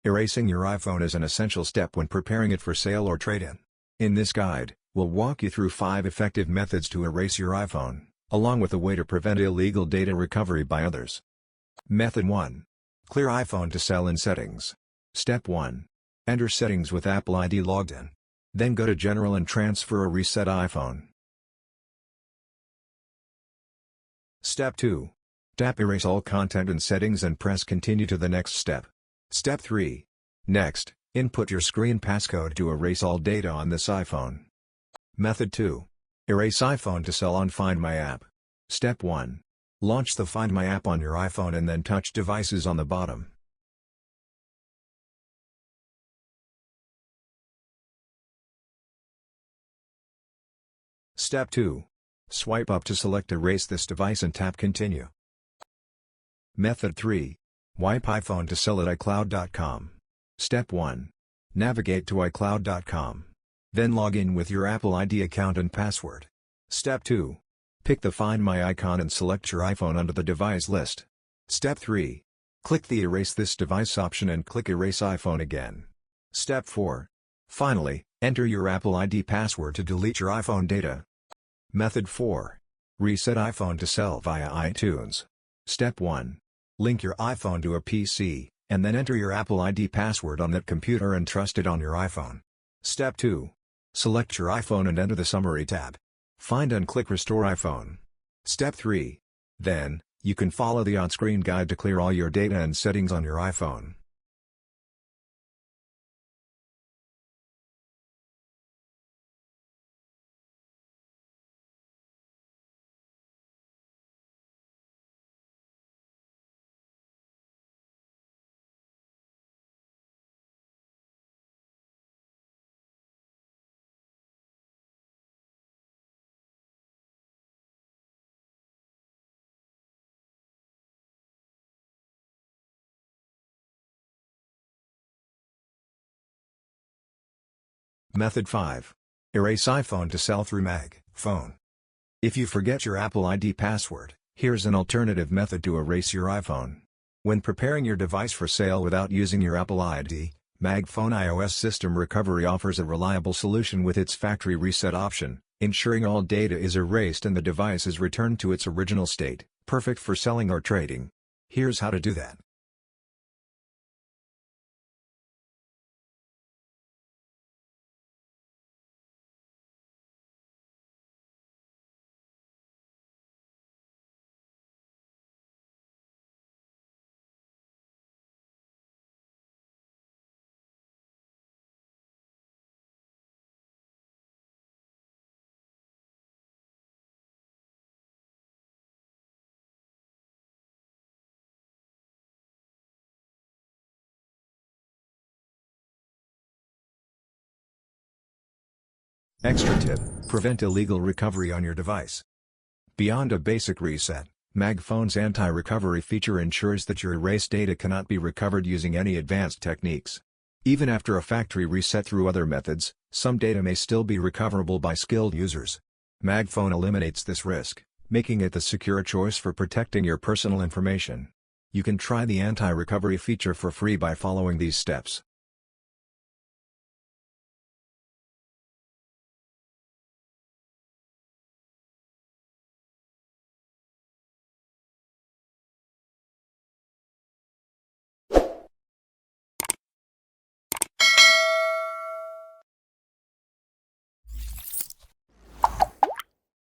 Erasing your iPhone is an essential step when preparing it for sale or trade-in. In this guide, we'll walk you through 5 effective methods to erase your iPhone, along with a way to prevent illegal data recovery by others. Method 1. Clear iPhone to sell in Settings. Step 1. Enter Settings with Apple ID logged in. Then go to General and transfer or reset iPhone. Step 2. Tap Erase all content in Settings and press Continue to the next step. Step 3. Next, input your screen passcode to erase all data on this iPhone. Method 2. Erase iPhone to sell on Find My app. Step 1. Launch the Find My app on your iPhone and then touch Devices on the bottom. Step 2. Swipe up to select Erase this device and tap Continue. Method 3. Wipe iPhone to sell at iCloud.com. Step 1. Navigate to iCloud.com. Then log in with your Apple ID account and password. Step 2. Pick the Find My icon and select your iPhone under the device list. Step 3. Click the Erase this device option and click Erase iPhone again. Step 4. Finally, enter your Apple ID password to delete your iPhone data. Method 4. Reset iPhone to sell via iTunes. Step 1. Link your iPhone to a PC, and then enter your Apple ID password on that computer and trust it on your iPhone. Step 2. Select your iPhone and enter the Summary tab. Find and click Restore iPhone. Step 3. Then, you can follow the on-screen guide to clear all your data and settings on your iPhone. Method 5. Erase iPhone to sell through Mag Phone. If you forget your Apple ID password, here's an alternative method to erase your iPhone. When preparing your device for sale without using your Apple ID, Mag Phone iOS System Recovery offers a reliable solution with its factory reset option, ensuring all data is erased and the device is returned to its original state, perfect for selling or trading. Here's how to do that. Extra tip: prevent illegal recovery on your device. Beyond a basic reset, Mag Phone's anti-recovery feature ensures that your erased data cannot be recovered using any advanced techniques. Even after a factory reset through other methods, some data may still be recoverable by skilled users. Mag Phone eliminates this risk, making it the secure choice for protecting your personal information. You can try the anti-recovery feature for free by following these steps.